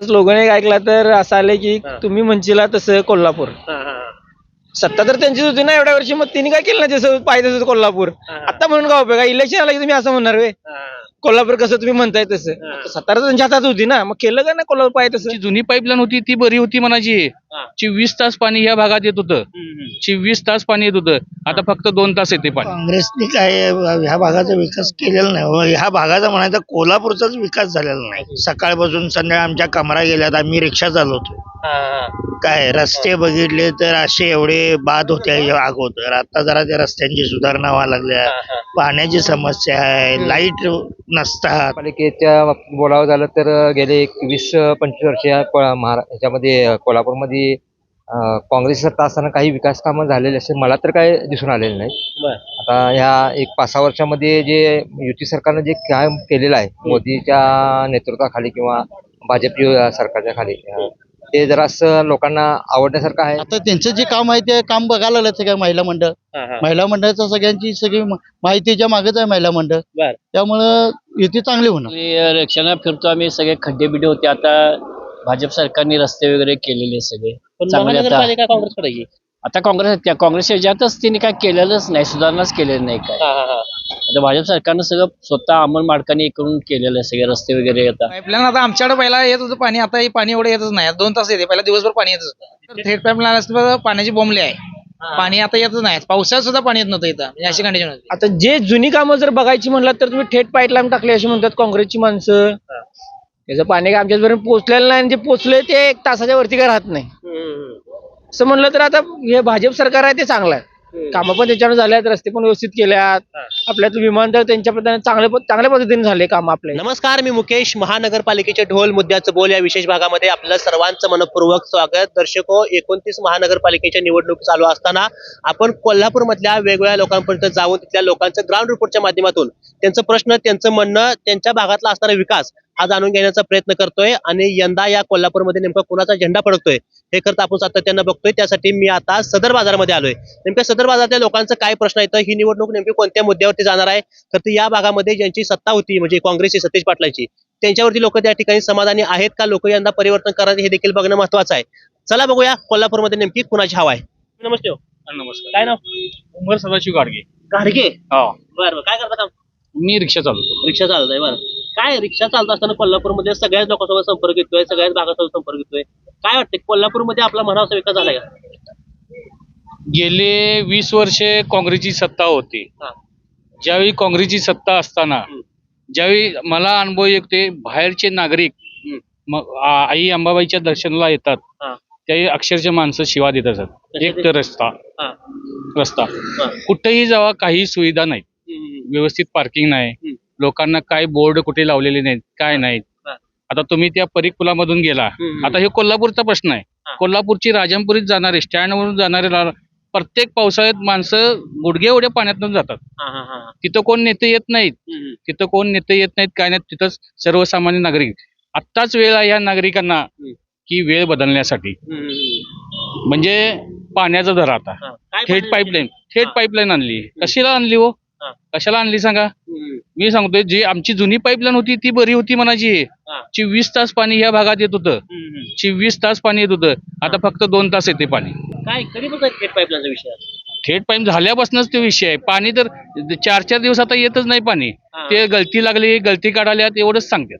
Slogan एक ऐकला तर असं आलंय की तुम्ही म्हणशीला तसं कोल्हापूर. सत्ता तर त्यांचीच होती ना एवढ्या वर्षी, मग त्यांनी काय केलं ना जसं पाहिजे तसं कोल्हापूर. आता म्हणून काय उपयोग आहे? इलेक्शन आलं की तुम्ही असं म्हणणार वे कोल्हापूर कसं तुम्ही म्हणताय तसं. सत्ता तर त्यांच्या हातात होती ना, मग केलं का ना कोल्हापूर पाहिजे तसं. जी जुनी पाईपलाईन होती ती बरी होती म्हणायची. 24 तास पाणी या भागात येत होतं. 24 तास पाणी येत होतं. आता फक्त 2 तास येते पाणी. काँग्रेसने काय ह्या भागाचा विकास केलेला नाही. ह्या भागाचा म्हणायचा कोल्हापूरचाच विकास झालेला नाही. सकाळपासून संध्याकाळ आमच्या कमरा गेल्यात, आम्ही रिक्षा चालवतो. काय रस्ते बघितले तर असे एवढे बाद होते अगोदर. आता जरा त्या रस्त्यांची सुधारणा व्हायला लागल्या. पाण्याची समस्या आहे, लाईट नसतात. पालिकेच्या बाबतीत बोलावं झालं तर गेले 20-25 वर्ष ह्याच्यामध्ये कोल्हापूरमध्ये काँग्रेस सत्ता असताना काही विकास कामं झालेले असे मला तर काय दिसून आलेले नाही. आता ह्या 1-5-6 वर्षामध्ये जे युती सरकारनं जे काम केलेलं आहे मोदीच्या नेतृत्वाखाली किंवा भाजप सरकारच्या खाली, ते जरासं लोकांना आवडण्यासारखं आहे. आता त्यांचं जे काम आहे ते काम बघायला लागलं सगळ्या महिला मंडळाचं सगळ्यांची सगळी माहितीच्या मागेच आहे महिला मंडळ. त्यामुळं युती चांगली होणार. रिक्षाला फिरतो आम्ही, सगळे खड्डे बिड्डे होते. आता भाजप सरकारने रस्ते वगैरे केलेले सगळे चांगले. आता काँग्रेस याच्यातच त्यांनी काय केलेलंच नाही, सुधारणाच केलेली नाही काय. आता भाजप सरकारनं सगळं स्वतः अंमल माडकांनी करून केलेलं आहे सगळे रस्ते वगैरे. आता पाईपलाईन आता आमच्याकडे पहिला येत होतं पाणी, आता पाणी एवढं येतच नाही. 2 तास येते, पहिला दिवसभर पाणी येतच होतं. थेट पाईपलाईन असतं पाण्याची बोंबली आहे. पाणी आता येतच नाही. पावसाळ्यात सुद्धा पाणी येत नव्हतं इथं, म्हणजे अशी कंडिशन होती. आता जे जुनी कामं जर बघायची म्हणलं तर तुम्ही थेट पाईपलाईन टाकली अशी म्हणतात काँग्रेसची माणसं. त्याचं पाणी काय आमच्यापर्यंत पोहोचलेलं नाही, आणि जे पोहोचलंय ते 1 तासाच्या वरती काय राहत नाही. असं म्हणलं तर आता हे भाजप सरकार आहे ते चांगलं आहे. कामं पण त्याच्यावर झाल्यात, रस्ते पण व्यवस्थित केल्यात. आपल्यात विमानतळ त्यांच्या चांगल्या पद्धतीने झाले काम आपले. नमस्कार, मी मुकेश. महानगरपालिकेच्या ढोल मुद्द्याचं बोल या विशेष भागामध्ये आपलं सर्वांचं मनपूर्वक स्वागत. दर्शको, 29 महानगरपालिकेच्या निवडणूक चालू असताना आपण कोल्हापूर मधल्या वेगवेगळ्या लोकांपर्यंत जाऊन तिथल्या लोकांचं ग्राउंड रिपोर्टच्या माध्यमातून त्यांचं प्रश्न, त्यांचं म्हणणं, त्यांच्या भागातला असणारा विकास हा जाणून घेण्याचा प्रयत्न करतोय. आणि यंदा या कोल्हापूरमध्ये नेमका कोणाचा झेंडा फडकतोय हे करता आपण सातत्यानं बघतोय. त्यासाठी मी आता सदर बाजारामध्ये आलोय. नेमक्या सदर बाजारातल्या लोकांचं काय प्रश्न येतं, ही निवडणूक नेमकी कोणत्या मुद्द्यावरती जाणार आहे, तर या भागामध्ये ज्यांची सत्ता होती म्हणजे काँग्रेसची सतेज पाटलांची, त्यांच्यावरती लोक त्या ठिकाणी समाधानी आहेत का, लोक यंदा परिवर्तन करायचं हे देखील बघणं महत्वाचं आहे. चला बघूया कोल्हापूरमध्ये नेमकी कुणाची हवा आहे. नमस्ते. नमस्कार. काय नाव? उमर सदाशिव गाडगे. गाडगे. हो, बरं, काय करता काम? मी रिक्षा चालवतो. रिक्षा चालत आहे. बरं, काय रिक्षा चालत असताना कोल्हापूरमध्ये सगळ्याच लोकांसोबत संपर्क येतोय, सगळ्याच भागासोबत संपर्क येतोय, काय वाटतंय कोल्हापूरमध्ये आपला म्हणावा विकास झालाय का? गेले 20 वर्षे काँग्रेसची सत्ता होती. ज्यावेळी काँग्रेसची सत्ता असताना ज्यावेळी मला अनुभव येते, बाहेरचे नागरिक आई अंबाबाईच्या दर्शनाला येतात त्यावेळी अक्षरशः माणसं शिवा देत असतात. एक तर रस्ता कुठेही जावा, काही सुविधा नाहीत, व्यवस्थित पार्किंग नाही, लोकांना काय बोर्ड कुठे लावलेले नाहीत, काय नाहीत. आता तुम्ही त्या परीख पुलामधून गेला, आता हे कोल्हापूरचा प्रश्न आहे. कोल्हापूरची राजमपुरीत जाणारे, स्टँड वरून जाणारे प्रत्येक पावसाळ्यात माणसं गुडघे एवढ्या पाण्यातून जातात. तिथं कोण नेते येत नाहीत, काय नाहीत. तिथं सर्वसामान्य नागरिक. आत्ताच वेळ आहे या नागरिकांना की वेळ बदलण्यासाठी. म्हणजे पाण्याचा दर आता थेट पाईपलाईन आणली. कशाला आणली हो, कशाला आणली सांगा? मी सांगतोय, जी आमची जुनी पाईपलाईन होती ती बरी होती म्हणायची. 24 तास पाणी या भागात येत होतं. 24 तास पाणी येत होतं. आता फक्त 2 तास येते पाणी. काय कधीपासून थेट पाईपलाईनचा विषय आहे? थेट पाईप झाल्यापासूनच तो विषय आहे. पाणी तर 4-4 दिवस आता येतच नाही पाणी. ते गळती लागली, गळती काढाल्या, एवढंच सांगतात.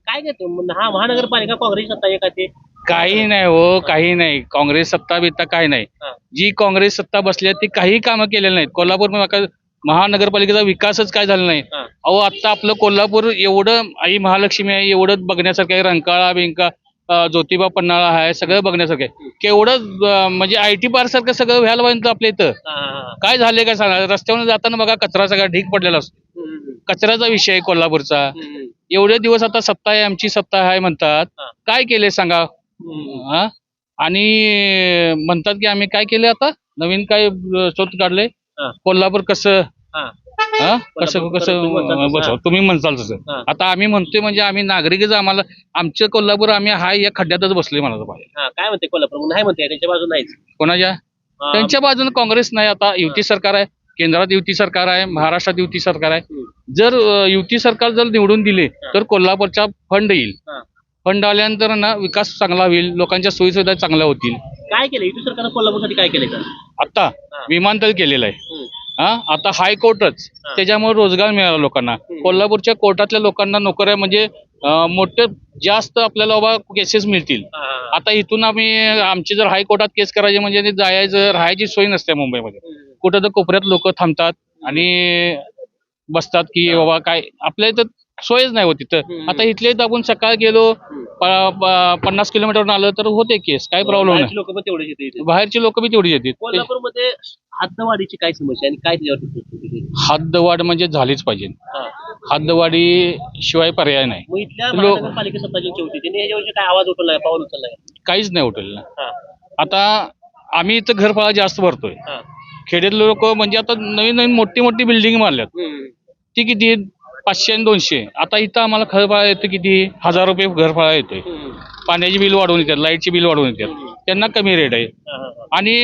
काय घेते महानगरपालिका काँग्रेस सत्ता आहे का? ते काही नाही हो, काही नाही. काँग्रेस सत्ता बित्ता काही नाही. जी काँग्रेस सत्ता बसली ती काही कामं केलेली नाहीत. कोल्हापूर महानगरपालिकेचा विकासच काय झाला नाही. अहो, आता आपलं कोल्हापूर एवढं आई महालक्ष्मी आहे, एवढं बघण्यासारखं आहे. रंकाळा बिंका, ज्योतिबा पन्हाळा आहे, सगळं बघण्यासारखं आहे. केवढं म्हणजे IT पार्क सारखं सगळं व्हायला पाहिजे आपल्या इथं. काय झालंय काय सांगा? रस्त्यावर जाताना बघा, कचरा सगळा ढीक पडलेला असतो. कचऱ्याचा विषय आहे कोल्हापूरचा. एवढे दिवस आता सत्ता आहे, आमची सत्ता आहे म्हणतात. काय केले सांगा? आणि म्हणतात की आम्ही काय केले, आता नवीन काय शोध काढले. कोल्हापूर कसं कसं तुम्ही म्हणताल तसं. आता आम्ही म्हणतोय म्हणजे आम्ही नागरिकच, आम्हाला आमचं कोल्हापूर आम्ही हाय या खड्ड्यातच बसलोय म्हणायचं पाहिजे. काय म्हणते कोल्हापूर? नाही म्हणते त्यांच्या बाजून नाहीच. कोणाच्या? त्यांच्या बाजूने काँग्रेस नाही. आता युती सरकार आहे, केंद्रात युती सरकार आहे, महाराष्ट्रात युती सरकार आहे. जर युती सरकार जर निवडून दिले तर कोल्हापूरचा फंड येईल. फंड आल्यानंतर ना विकास चांगला होईल, लोकांच्या सोयीसुविधा चांगल्या होतील. काय केलं युती सरकारनं कोल्हापूरसाठी काय केलंय का? आता विमानतळ केलेलं आहे. आता हायकोर्टच हा. त्याच्यामुळे रोजगार मिळाला लोकांना. कोल्हापूरच्या कोर्टातल्या लोकांना नोकऱ्या म्हणजे मोठे जास्त आपल्याला बाबा केसेस मिळतील. आता इथून आमची जर हायकोर्टात केस करायची म्हणजे ते जायचं, राहायची सोय नसते मुंबईमध्ये. कुठं तर कोपऱ्यात लोक थांबतात आणि बसतात की बाबा काय आपल्या इथं सोयच नाही होत तिथं. आता इथले इथं आपण सकाळ गेलो 50 किलोमीटर आलं तर होते केस, काय प्रॉब्लेम नाही. लोक पण तेवढेच येते इथे. बाहेरची लोक बी तेवढी येतात. कोल्हापूरमध्ये हद्दवाढीची काय समस्या आणि काय त्याच्यावर हद्दवाढ म्हणजे झालीच पाहिजे. हद्दवाढी शिवाय पर्याय नाही. मग इथल्या लो- महानगरपालिका सत्ता ज्यांची होती त्यांनी याच्यावरती काय आवाज उठवलाय, पाऊल उचललाय? काहीच नाही उठलेलं ना. हा. आता आम्ही इथं घरफाळा जास्त भरतोय. हा. खेड्यातले लोक म्हणजे आता नवीन नवीन मोठी मोठी बिल्डिंग मारल्यात. ती किती 500 आणि 200. आता इथं आम्हाला घरफाळा येतो किती 1000 रुपये घरफाळा येतोय. पाण्याची बिल वाढवून येतात, लाईटची बिल वाढवून येतात, त्यांना कमी रेट आहे. आणि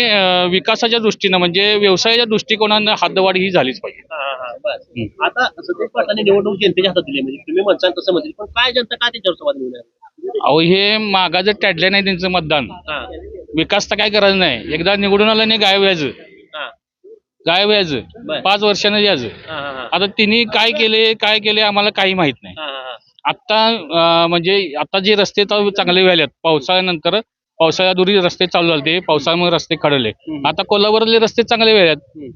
विकासाच्या दृष्टीनं म्हणजे व्यवसायाच्या दृष्टिकोनानं हद्दवाढ ही झालीच पाहिजे. आता सतीश पाटलांनी निवडणूक जनतेच्या हातात दिली, म्हणजे तुम्ही म्हणता तसं म्हणतील, पण काय जनता काय त्याच्यावर समाधान होणार? अहो हे मागाचं टॅडलं नाही त्यांचं मतदान. विकास तर काय करायचं नाही. एकदा निवडून आलं नाही गायब व्हायचं. गायब व्हायचं, 5 वर्षानं यायचं. आता तिने काय केले आम्हाला काही माहित नाही. आता म्हणजे आता जे रस्ते चांगले व्हायलेत पावसाळ्यानंतर, पावसाळ्यादुरी रस्ते चालू झाले, पावसाळ्यामुळे रस्ते खडले. आता कोल्हापूरले रस्ते चांगले व्हायलेत.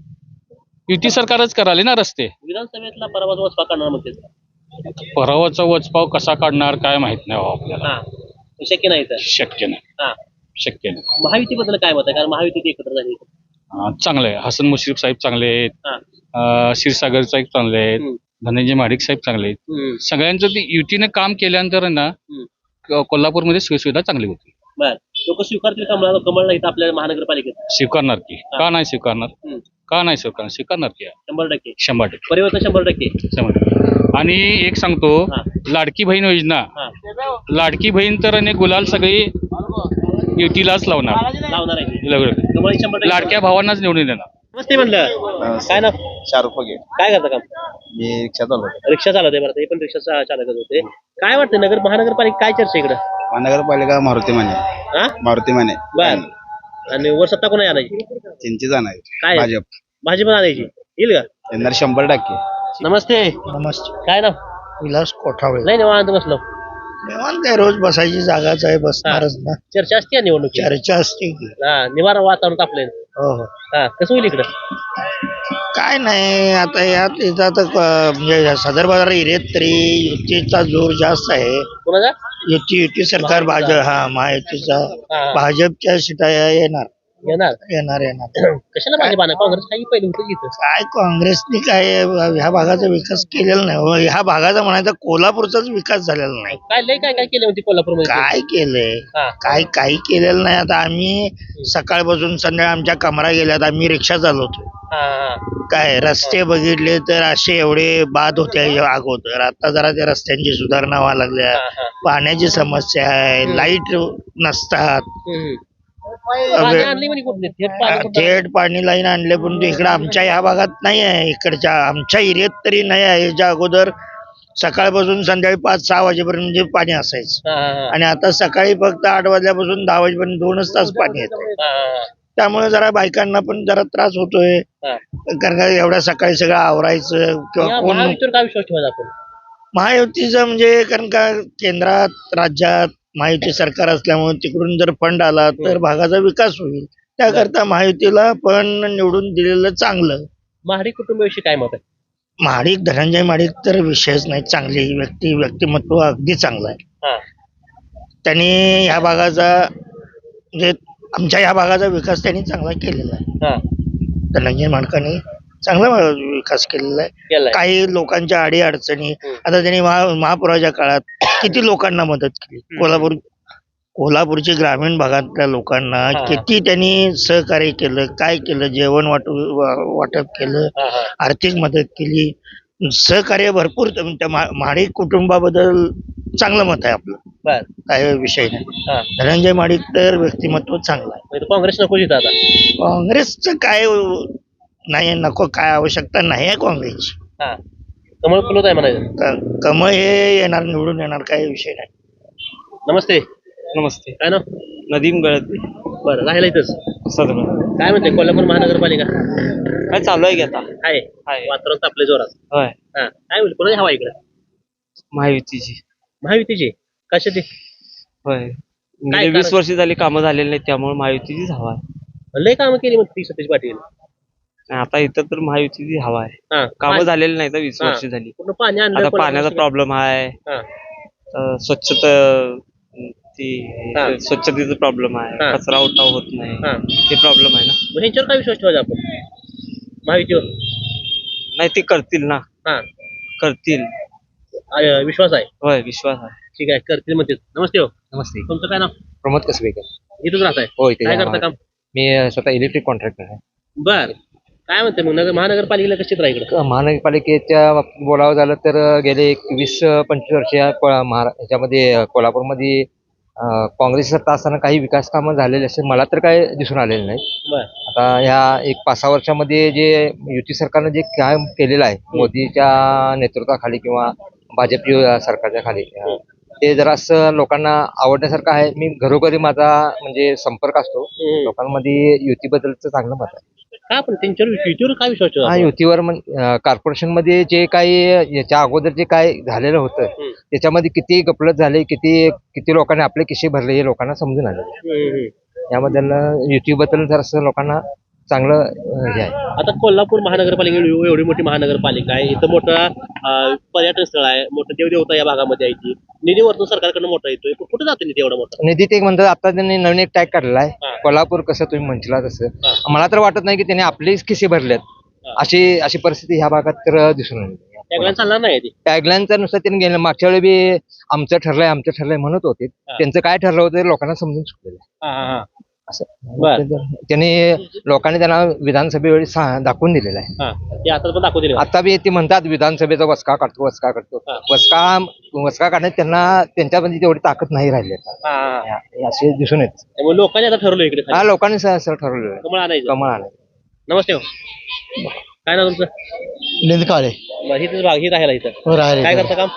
युती सरकारच कराले ना रस्ते. विधानसभेतला पराभव वचपा करणार म्हणते. पराभवाचा वचपाव कसा काढणार काय माहित नाही आपल्याला. शक्य नाही तर शक्य नाही. शक्य नाही. महायुतीबद्दल काय मत आहे? कारण महायुती एकत्र झाली. चांगलं आहे. हसन मुश्रीफ साहेब चांगले आहेत. क्षीरसागर साहेब चांगले आहेत. धनंजय महाडिक साहेब चांगले आहेत. सगळ्यांचं ती युतीने काम केल्यानंतर ना कोल्हापूरमध्ये सोयीसुविधा चांगली होती. बर, लोक स्वीकारतील कमळ नाही आपल्या महानगरपालिकेत? स्वीकारणार की का नाही स्वीकारणार? का नाही स्वीकारणार की 100%. 100% परिवर्तन 100%. 100%. आणि एक सांगतो, लाडकी बहीण योजना, लाडकी बहीण तर आणि गुलाल सगळी युतीलाच लावणार आहे. लाडक्या भावांनाच निवडून देणार. नमस्ते म्हणलं, काय ना शाहरुख फगे. काय करता काम? मी रिक्षा चालवतो. रिक्षा चालवते. बरं, हे पण रिक्षा चालकच होते. काय वाटतं महानगरपालिका काय चर्चा इकडं? महानगरपालिका मारुती माने. मारुती माने. बर, आणि वर सत्ता कोणा आणायची? चिंची जाणार. काय भाजी पण आणायची येईल का? येणार 100%. नमस्ते. नमस्ते. काय ना? विलास कोठावळे. नाही निवांत बसलो. निवांत काय, रोज बसायची जागाच आहे, बसणारच ना. चर्चा असते निवडणूक? चर्चा असते की. निवारा वातावरण तापले. हो हो. कसं होईल इकडं? काय नाही, आता यात इथं आता म्हणजे सदर बाजार एरियात तरी युतीचा जोर जास्त आहे. कोणाचा? युती सरकार भाजप, महायुतीचा. भाजपच्या सीटा येणार. कशाला भाजप? काँग्रेस काही पहिले होतं इथं. काय काँग्रेसने काय ह्या भागाचा विकास केलेला नाही. ह्या भागाचा म्हणायचा कोल्हापूरचाच विकास झालेला नाही. काय केलं होती कोल्हापूरमध्ये? काय केलंय? काही केलेलं नाही. आता आम्ही सकाळपासून संध्याकाळ आमच्या कमरा गेल्यात, आम्ही रिक्षा चालवतो. काय रस्ते बघितले तर असे एवढे बाद होते अगोदर. आता जरा त्या रस्त्यांची सुधारणा व्हायला लागल्या. पाण्याची समस्या आहे, लाईट नसतात. थेट पाणी लाईन आणले, पण इकडे आमच्या ह्या भागात नाही आहे. इकडच्या आमच्या एरियात तरी नाही आहे. याच्या अगोदर सकाळपासून संध्याकाळी 5-6 वाजेपर्यंत म्हणजे पाणी असायचं. आणि आता सकाळी फक्त 8 वाजल्यापासून 10 वाजेपर्यंत 2च तास पाणी येतं. त्यामुळे जरा बायकांना पण जरा त्रास होतोय. कारण का एवढ्या सकाळी सगळं आवरायचं किंवा कोण. काय विश्वास ठेवायचा आपण? महायुतीचं म्हणजे कारण का केंद्रात राज्यात महायुती सरकार असल्यामुळे तिकडून जर फंड आला तर भागाचा विकास होईल. त्याकरता महायुतीला पण निवडून दिलेलं चांगलं. महाडिक कुटुंबाविषयी काय मत आहे? महाडिक, धनंजय महाडिक तर विषयच नाही. चांगली व्यक्तिमत्व अगदी चांगलं आहे. त्यांनी ह्या भागाचा म्हणजे आमच्या ह्या भागाचा विकास त्यांनी चांगला केलेला आहे. धनंजय महाडिकांनी चांगला विकास केलेला आहे. काही लोकांच्या अडी अडचणी, आता त्यांनी महापुराच्या काळात किती लोकांना मदत केली. कोल्हापूरच्या ग्रामीण भागातल्या लोकांना किती त्यांनी सहकार्य केलं. काय केलं? जेवण वाटप केलं, आर्थिक मदत केली, सहकार्य भरपूर. त्या महाडिक कुटुंबाबद्दल चांगलं मत आहे आपलं, काय विषय नाही. धनंजय महाडिक तर व्यक्तिमत्व चांगलं आहे. काँग्रेस नको जिथं आता? काँग्रेसचं काय नाही, नको, काय आवश्यकता नाही आहे काँग्रेसची. कमळ फुलत आहे म्हणायचं. कमळ हे येणार, निवडून येणार, काही विषय नाही. नमस्ते. नमस्ते. काय ना नदीम गळती बरं राहिला इथंच. सदर काय म्हणते कोल्हापूर महानगरपालिका काय चालू आहे की आता आहे वातावरण तापले जोरात. होय काय होईल कोणाची हवा इकडे महायुतीची महायुतीची कशाची होय काय गेली 20 कारण? वर्ष झाली कामं झालेली नाही त्यामुळे महायुतीचीच हवा आहे लय कामं केली म्हणते सतीश पाटील. आणि आता इथं तर महायुतीची हवा आहे हा कामं झालेली नाही तर 20 हा. वर्ष झाली पूर्ण पाणी आणलं आता कोल्हापूर पाण्याचा शहरात. प्रॉब्लेम आहे हा. स्वच्छता ती हा. स्वच्छतेचा प्रॉब्लेम हा. आहे कचरा उठाव होत नाही हा. ते प्रॉब्लेम आहे ना मग ह्यांच्यावर काय विश्वास ठेवायचा आपण महायुतीवर नाही ते करतील ना हा करतील विश्वास आहे. होय विश्वास आहे ठीक आहे करतील म्हणते. नमस्ते हो नमस्ते तुमचं काय नाव प्रमोद कसबेकर इथंच राहताय होय काय करता काम मी स्वतः इलेक्ट्रिक कॉन्ट्रॅक्टर आहे बर काय म्हणते मग महानगरपालिकेला कशी चित्र आहे इकडे महानगरपालिकेच्या बाबतीत बोलावं झालं तर गेले 20-25 वर्ष ह्याच्यामध्ये कोल्हापूरमध्ये काँग्रेस सत्ता असताना काही विकास कामं झालेले असे मला तर काय दिसून आलेले नाही. बर आता ह्या 1-5 वर्षामध्ये जे युती सरकारनं जे काम केलेलं आहे मोदीच्या नेतृत्वाखाली किंवा भाजप सरकारच्या खाली ते जरासं लोकांना आवडण्यासारखं आहे. मी घरोघरी माझा म्हणजे संपर्क असतो लोकांमध्ये युतीबद्दलचं चांगलं मत आहे. का पण त्यांच्यावर युतीवर काय विश्वास ठेवा हा युतीवर कॉर्पोरेशन मध्ये जे काही याच्या अगोदर जे काय झालेलं होतं त्याच्यामध्ये किती गफलत झाले किती लोकांनी आपले खिसे भरले हे लोकांना समजून आले. याबद्दल युतीबद्दल जरासं लोकांना चांगलं हे आहे. आता कोल्हापूर महानगरपालिका एवढी मोठी महानगरपालिका आहे इथं मोठं पर्यटन स्थळ आहे मोठं देवदेवता या भागामध्ये आहे ती निधी वरतून सरकारकडनं मोठा येतोय कुठे जातो निधी एवढा मोठा निधी ते म्हणतात आता त्यांनी नवीन एक टॅग काढलेला आहे कोल्हापूर कसं तुम्ही म्हणला तसं मला तर वाटत नाही की त्यांनी आपलेच खिसे भरलेत अशी परिस्थिती ह्या भागात तर दिसून आली. त्याकडे चालणार नाही ती टॅगलाईनचा नुसार त्यांनी गेलं मागच्या वेळी बी आमचं ठरलंय म्हणत होते त्यांचं काय ठरलं होतं ते लोकांना समजून चुकलेलं असं त्यांनी लोकांनी त्यांना विधानसभेवेळी दाखवून दिलेलं आहे. ते आता पण दाखवू दिले आता बी ते म्हणतात विधानसभेचा वचका काढतो वचका काढण्यात त्यांच्यामध्ये तेवढी ताकद नाही राहिली असे दिसून येत. त्यामुळे लोकांनी आता ठरवलं इकडे हा लोकांनी सरळ ठरवलेलं आहे कमळ आणायचं कमळ आणायचं. नमस्ते हो काय ना तुमचं लिंदकाळे हिथंच भाग ही राहायला इथं काय करता काम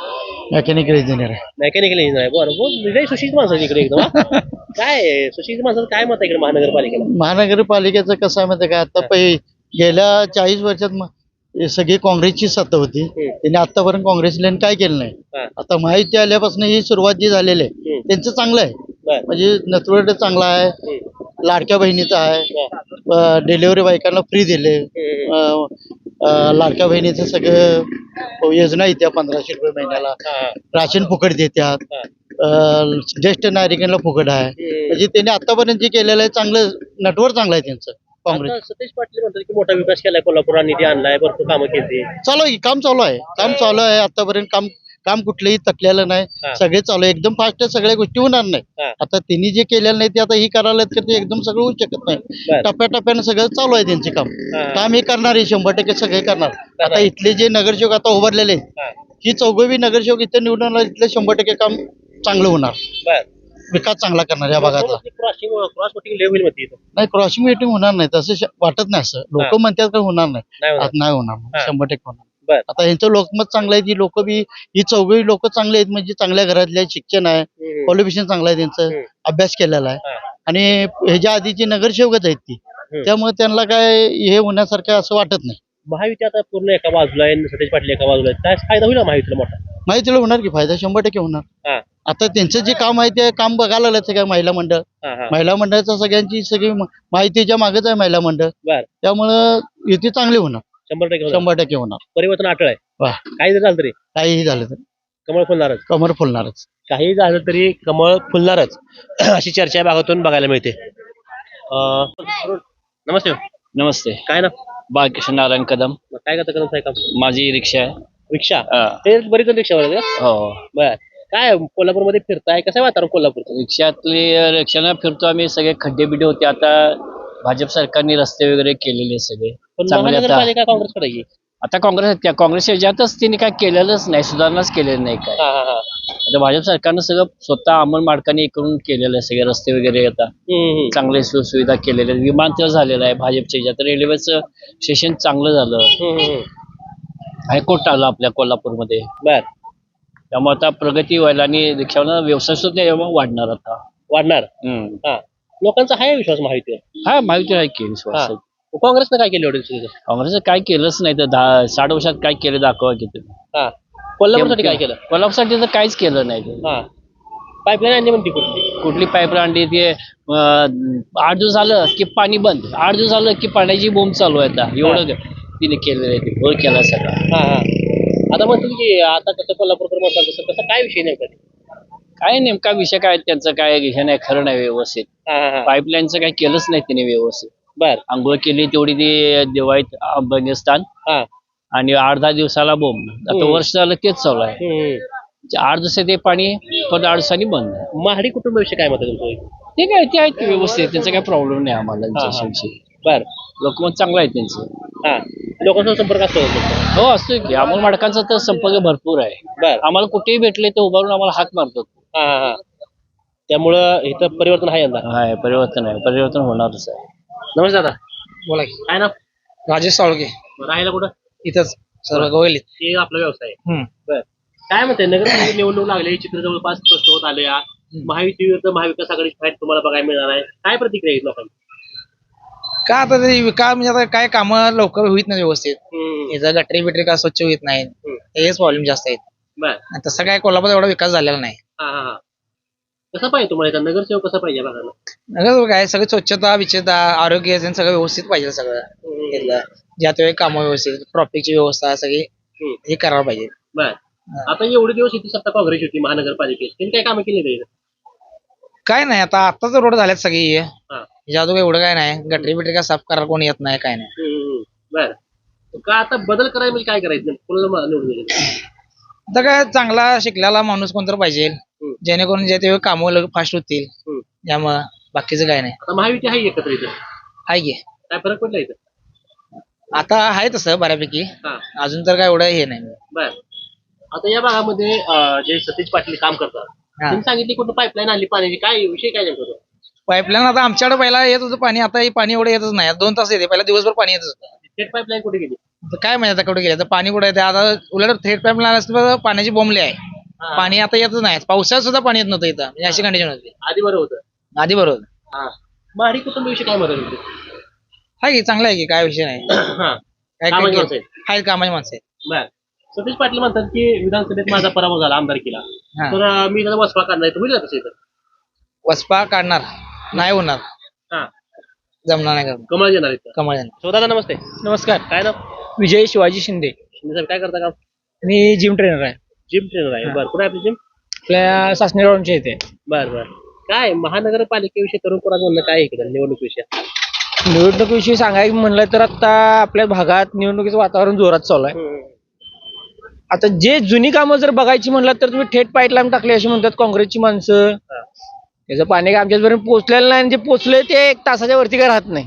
मेकॅनिकल इंजिनियर आहे. मेकॅनिकल इंजिनियर आहे बरं बोल सुशिक्षित माणसं इकडे एकदम हा? काय सुशिक्षित माणसाचं काय मत आहे इकडे महानगरपालिकेला महानगरपालिकेचं कसं आहे माहिती आहे का आता गेल्या 40 वर्षात सगळी काँग्रेसची सत्ता होती त्यांनी आतापर्यंत काँग्रेसला काय केलं नाही. आता माहिती आल्यापासून ही सुरुवात जी झालेली आहे त्यांचं चांगलं आहे म्हणजे नतवड चांगला आहे लाडक्या बहिणीचा आहे डिलिव्हरी बायकांना फ्री दिले लाडक्या बहिणीचं सगळं योजना येत्या 1500 रुपये महिन्याला राशन फुकट देतात ज्येष्ठ नागरिकांना फुकट आहे म्हणजे त्यांनी आतापर्यंत जे केलेलं आहे चांगलं नटवर चांगलं आहे त्यांचं काँग्रेस. सतीश पाटील म्हणतात की मोठा विकास केलाय कोल्हापुरात निधी आणलाय भरपूर कामं केली चालू आहे काम चालू आहे आतापर्यंत काम कुठलंही तकलेलं नाही सगळे चालू आहे एकदम फास्ट सगळ्या गोष्टी होणार नाही. आता त्यांनी जे केलेलं नाही ते आता ही करायला तर ते एकदम सगळं होऊ शकत नाही. टप्प्याटप्प्यानं सगळं चालू आहे त्यांचे काम हे करणार आहे 100% सगळे करणार. आता इथले जे नगरसेवक आता उभारलेले ही चौघवी नगरसेवक इथे निवडून आला इथले 100% काम चांगलं होणार विकास चांगला करणार या भागातला. क्रॉस वोटिंग लेवल मध्ये नाही क्रॉसिंग मीटिंग होणार नाही तसं वाटत नाही असं लोक म्हणतात का होणार नाही नाही होणार 100% होणार. आता यांचं लोकमत चांगलं आहे ती लोक बी ही चौघही लोक चांगले आहेत म्हणजे चांगल्या घरातले शिक्षण आहे क्वालिफिकेशन चांगलं आहे त्यांचं अभ्यास केलेला आहे आणि ह्याच्या आधीची नगरसेवकच आहेत ती त्यामुळे त्यांना काय हे होण्यासारखं असं वाटत नाही. महायुती आता पूर्ण एका बाजूला आहे सतीश पाटील एका बाजूला आहे काय फायदा होईल महायुतीला मोठा माहितीला होणार की फायदा 100% होणार. आता त्यांचं जे काम आहे ते काम बघायला लागलं सगळं महिला मंडळाचं सगळी माहितीच्या मागेच आहे महिला मंडळ त्यामुळं युती चांगली होणार 100% होणार. परिवर्तन अटळ आहे काही झालं तरी काहीही झालं तर कमळ फुलणारच काही झालं तरी कमळ फुलणारच अशी चर्चा या भागातून बघायला मिळते. नमस्ते नमस्ते काय ना बाळकृष्ण नारायण कदम काय करता कदम साहेब काम माझी रिक्षा आहे रिक्षा ते बरीच रिक्षावर हो बर काय कोल्हापूरमध्ये फिरताय कसं आहे वातावरण कोल्हापूरचं रिक्षानं फिरतो आम्ही सगळे खड्डे बिड्डे होते आता भाजप सरकारने रस्ते वगैरे केलेले सगळे चांगले महानगरपालिका काँग्रेसकडे आता काँग्रेस याच्यातच त्यांनी काय केलेलंच नाही सुधारणाच केलेलं नाही काय आता भाजप सरकारनं सगळं स्वतः अंमलमार्गाने करून केलेलं आहे सगळे रस्ते वगैरे आता चांगले सुविधा केलेले विमानतळ झालेलं आहे भाजपच्या याच्यात रेल्वेचं स्टेशन चांगलं झालं हायकोर्ट आलं आपल्या कोल्हापूरमध्ये बर त्यामुळे आता प्रगती व्हायला आणि रिक्षावाला व्यवसाय सुद्धा त्यामुळे वाढणार आता. वाढणार. हा लोकांचा आहे विश्वास महायुतीवर. हा माहिती आहे की विश्वास आहे. काँग्रेसनं काय केलं एवढं? काँग्रेसचं काय केलंच नाही तर 60 वर्षात काय केलं दाखवा की तुम्ही. हा कोल्हापूरसाठी काय केलं? कोल्हापूरसाठी तर काहीच केलं नाही ते. हा पाईपलाईन आणली म्हणते कुठली पाईप आणली ते 8 दिवस झालं की पाणी बंद, 8 दिवस झालं की पाण्याची बोंब चालू आहे आता. एवढं तिने केलेलं आहे ते घोळ केला सगळा. हा हा आता म्हणतील की आता कसं कोल्हापूरकर म्हणतात तसं कसं काय विषय नेमका? काय नेमका विषय काय त्यांचं काय हे नाही खरं नाही व्यवस्थित. पाईपलाईनचं काय केलंच नाही त्याने व्यवस्थित. बर आंघोळ केली तेवढी ती दिवाळीत अफगाणिस्तान आणि 8-10 दिवसाला बोंब. आता वर्ष झालं तेच चालू आहे. 8 दिवसात ते पाणी पण 8 दिवसांनी बंद. महाडी कुटुंबाविषयी काय मत आहे तुमचं? ते काय ते आहेत व्यवस्थित त्यांचा काही प्रॉब्लेम नाही आम्हाला त्यांच्याशी. बर लोकमत चांगलं आहे त्यांचं. हा लोकांचा संपर्क असतो. हो असतोय की अमोल माडकांचा तर संपर्क भरपूर आहे. बर आम्हाला कुठेही भेटले तर उभारून आम्हाला हाक मारतो. हा हा त्यामुळं इथं परिवर्तन आहे यंदा. आहे परिवर्तन आहे, परिवर्तन होणारच आहे. नमस्कार दादा. बोला की. काय ना राजेश साळुंके राहायला कुठं? इथंच सर्व गोवली. हे आपला व्यवसाय आहे. बर काय म्हणते नगर निवडणूक लागली, चित्र जवळपास स्पष्ट होत आले. महायुतीवर महाविकास आघाडी फाईट तुम्हाला बघायला मिळणार आहे. काय प्रतिक्रिया आहे लोकांची? का आता ते विकास म्हणजे आता काय कामं लवकर होईत नाही व्यवस्थित. याचा गटरी बिटरी का स्वच्छ होत नाही, हेच प्रॉब्लेम जास्त आहेत. बर तसं काय कोल्हापूर एवढा विकास झालेला नाही. हा हा हा कसं पाहिजे तुम्हाला इथं नगरसेवक कसं पाहिजे बघायला? नगर काय सगळं स्वच्छता विच्छता आरोग्य सगळं व्यवस्थित पाहिजे. सगळं ज्या त्यावेळी कामं व्यवस्थित ट्रॉफिकची व्यवस्था सगळी हे करायला पाहिजे. बर आता एवढे दिवस इथे सत्ता काँग्रेस होती महानगरपालिकेत, त्यांनी काय कामं केली नाही? काय नाही आता आताच रोड झाल्यात सगळी. जादू एवढं काय नाही, गटरी बिटरी काय साफ करायला कोणी येत नाही काय नाही. बर का आता बदल करायला म्हणजे काय करायचं कोणाला निवडून दिलं? आता काय चांगला शिकलेला माणूस कोणतर पाहिजे जेणेकरून जे ते कामं फास्ट होतील. त्यामुळं बाकीचं काय नाही. आता महायुती आहे एकत्र इथं, आहे की काय फरक पडला इथं? आता आहे तसं बऱ्यापैकी. अजून तर काय एवढं हे नाही. बर आता या भागामध्ये जे सतीश पाटील काम करतात त्यांनी सांगितले कुठं पाईपलाईन आणली पाण्याची, काय विषय काय नेमकं? पाईपलाईन आता आमच्याकडे पहिला येत होतं पाणी, आता हे पाणी एवढं येतच नाही. 2 तास येते, पहिला दिवसभर पाणी येत होतं. थेट पाईपलाईन कुठे गेली? आता काय माहिती आता कुठे गेलं तर पाणी कुठे येते. आता उलट थेट पाईपलाईन असतं पाण्याची बोंबली आहे. पाणी आता येतच नाही. पावसाळ्यात सुद्धा पाणी येत नव्हतं इथं, म्हणजे अशी कंडिशन होती आधी बरं होतं. आधी. बरोबर. महाडी कुटुंबाविषयी काय मदत होती? आहे की चांगलं आहे की, काय विषय नाही. कामाची माणसं आहेत. आहे कामाची माणसं आहेत. बर सतीश पाटील म्हणतात की विधानसभेत माझा पराभव झाला आमदारकीला, तर मी त्याचा वसपा काढणार. होईल का तसं इथं? वसपा काढणार नाही, होणार जमणार नाही. कमळ येणार इथं. कमळ येणार. सो दादा नमस्ते. नमस्कार. काय ना विजय शिवाजी शिंदे. शिंदे साहेब काय करता काम? मी जिम ट्रेनर आहे. जिम ट्रेनर आहे. बरं कुठे आहे आपली जिम? आपल्या सासणी रोडच्या इथे. बर बर काय महानगरपालिकेविषयी तरुण कोणाचं म्हणणं काय आहे इकडं निवडणूक विषय? निवडणुकीविषयी सांगायचं म्हणलं तर आता आपल्या भागात निवडणुकीचं वातावरण जोरात चालू आहे. आता जे जुनी कामं जर बघायची म्हणलं तर तुम्ही थेट पाईपलाईन टाकली अशी म्हणतात काँग्रेसची माणसं. त्याचं पाणी काय आमच्यापर्यंत पोहोचलेलं नाही, आणि जे पोहोचलंय ते 1 तासाच्या वरती काय राहत नाही.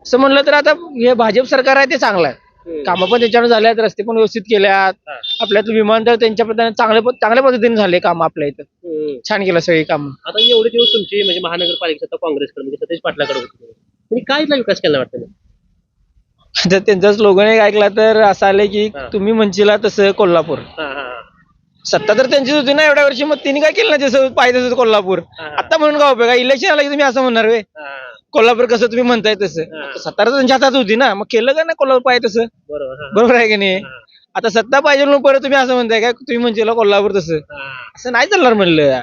असं म्हणलं तर आता हे भाजप सरकार आहे ते चांगलं आहे. कामं पण त्याच्यावर झाल्यात, रस्ते पण व्यवस्थित केल्यात. आपल्यातलं विमानतळ त्यांच्या पद्धतीने चांगल्या पद्धतीने झाले काम. आपल्या इथं छान केलं सगळी कामं. आता एवढे दिवस तुमची म्हणजे महानगरपालिकेचा काँग्रेसकडे म्हणजे सतीश पाटलाकडे होती, तुम्ही काय इथला विकास केला वाटतं? तर त्यांचा स्लोगन एक ऐकला तर असं आलंय की तुम्ही म्हणशीला तसं कोल्हापूर. सत्ता तर त्यांचीच होती ना एवढ्या वर्षी, मग त्यांनी काय केलं ना जसं पाहिजे तसं कोल्हापूर. आता म्हणून काय उपयोग? इलेक्शन आलं की तुम्ही असं म्हणणार वे कोल्हापूर कसं तुम्ही म्हणताय तसं. सत्ता तर त्यांच्या हातात होती ना, मग केलं का ना कोल्हापूर पाहिजे तसं. बरोबर आहे की नाही? आता सत्ता पाहिजे म्हणून परत तुम्ही असं म्हणताय काय तुम्ही म्हणशीला कोल्हापूर तसं. असं नाही चालणार म्हणलं.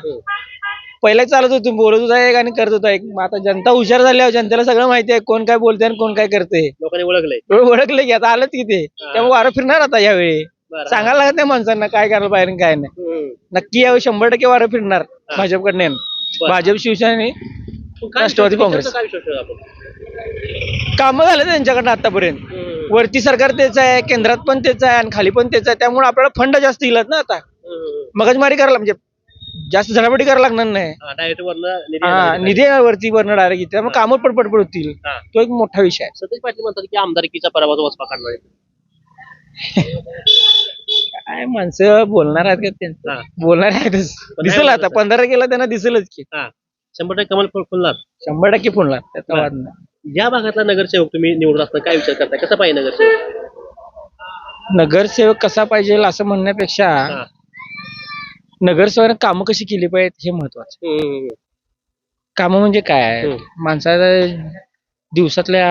पहिला चालत होतं, बोलत होता एक आणि करत होता एक. आता जनता हुशार झाल्यावर जनतेला सगळं माहिती आहे कोण काय बोलतंय आणि कोण काय करते. लोकांनी ओळखलंय की आता आलंच की ते. त्यामुळे वारं फिरणार आता यावेळी. सांगायला लागत नाही माणसांना काय करायला पाहिजे काय नाही. नक्की यावेळी 100% वारं फिरणार भाजपकडनं. भाजप शिवसेना राष्ट्रवादी काँग्रेस. कामं झालं त्यांच्याकडनं आतापर्यंत. वरती सरकार तेच आहे, केंद्रात पण तेच आहे आणि खाली पण तेच आहे. त्यामुळे आपल्याला फंड जास्त दिलात ना आता. मगजमारी करायला म्हणजे जास्त झडापटी करायला लागणार नाही. निधी वरती वरनं डायरेक्ट, त्यामुळे कामं पटपट होतील. तो एक मोठा विषय आहे. सतीश पाटील म्हणतात की आमदारकीचा पराभव वसपा काढणार. काय माणसं बोलणार आहेत का? त्यांचं बोलणार आहेतच. दिसेल आता 15 केला त्यांना दिसेलच की 100% कमल फुलणार. 100% फुलणार, त्याचा वाद नाही. या भागातला नगरसेवक तुम्ही निवडून असताना काय विचार करताय? कसा पाहिजे नगरसेवक? नगरसेवक कसा पाहिजे असं म्हणण्यापेक्षा नगरसेवकांनी कामं कशी केली पाहिजेत हे महत्वाचं. कामं म्हणजे काय आहे? माणसाला दिवसातल्या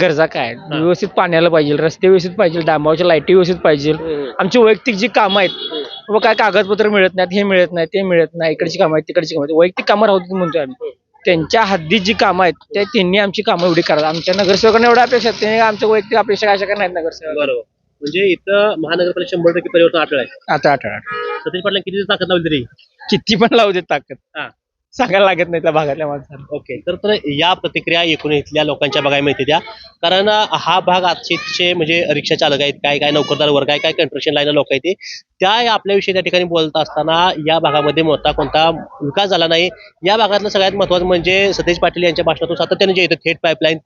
गरजा काय आहेत? व्यवस्थित पाण्याला पाहिजे, रस्ते व्यवस्थित पाहिजे, डांबावच्या लाईटी व्यवस्थित पाहिजे. आमची वैयक्तिक जी कामं आहेत, व काय कागदपत्र मिळत नाहीत, हे मिळत नाही, ते मिळत नाही, इकडची कामं आहेत, तिकडची कामं आहेत, वैयक्तिक कामं राहू देत म्हणतोय आम्ही. त्यांच्या हद्दीत जी कामं आहेत त्या त्यांनी आमची कामं एवढी करावी. आमच्या नगरसेवकांना एवढ्या अपेक्षा आहेत, त्यांनी आमच्या वैयक्तिक अपेक्षा काय अशा नाहीत नगरसेवक. बरोबर. म्हणजे इथं महानगरपालिका 100% परिवर्तन आठवलं आहे. आता आठवडा सतीश पाटलांनी किती ताकद लावली तरी. किती पण लावू देत ताकद, हा. सांगायला लागत नाही त्या भागातल्या माणसाला. ओके, तर या प्रतिक्रिया एकूण इथल्या लोकांच्या बघायला मिळते त्या. कारण हा भाग अतिशय म्हणजे रिक्षा चालक आहेत, काय काय नोकरदार वर्ग आहे, काय कंस्ट्रक्शन लाईन लोक आहेत, त्या आपल्याविषयी त्या ठिकाणी बोलत असताना या भागामध्ये मोठा कोणता विकास झाला नाही. या भागातलं सगळ्यात महत्वाचं म्हणजे सतीश पाटील यांच्या भाषणातून सातत्याने जे येतं थेट पाईपलाईन.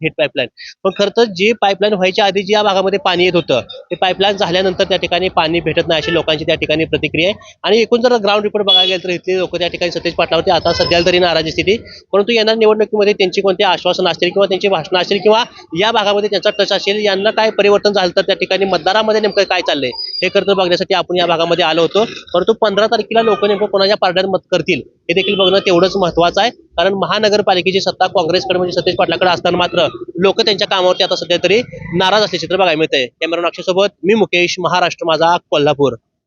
पण खरं तर जे पाईपलाईन व्हायच्या आधी जी या भागामध्ये पाणी येत होतं ते पाईपलाईन झाल्यानंतर त्या ठिकाणी पाणी भेटत नाही अशी लोकांची त्या ठिकाणी प्रतिक्रिया आहे. आणि एकूण जर ग्राउंड रिपोर्ट बघायला गेलं तर इथले लोक त्या ठिकाणी सतीश पाटलावरती आता सध्या तरी नाराजी स्थिती, परंतु येणाऱ्या निवडणुकीमध्ये त्यांची कोणती आश्वासन असतील किंवा त्यांची भाषणं असतील किंवा या भागामध्ये त्यांचा टच असेल, यांना काय परिवर्तन झालं तर त्या ठिकाणी मतदारामध्ये नेमकं काय चाललंय हे खरं बघण्यासाठी आपण या भागामध्ये आलो होतो. परंतु 15 तारखेला लोक नेमकं कोणाच्या पारड्यात मत करतील हे देखील बघणं तेवढंच महत्वाचं आहे. कारण महानगरपालिकेची सत्ता काँग्रेसकडे म्हणजे सतीश पाटलाकडे असताना मात्र लोक त्यांच्या कामावरती आता सध्या तरी नाराज असल्याचे चित्र बघायला मिळतंय. कॅमेरा अक्षय सोबत मी मुकेश, महाराष्ट्र माझा, कोल्हापूर.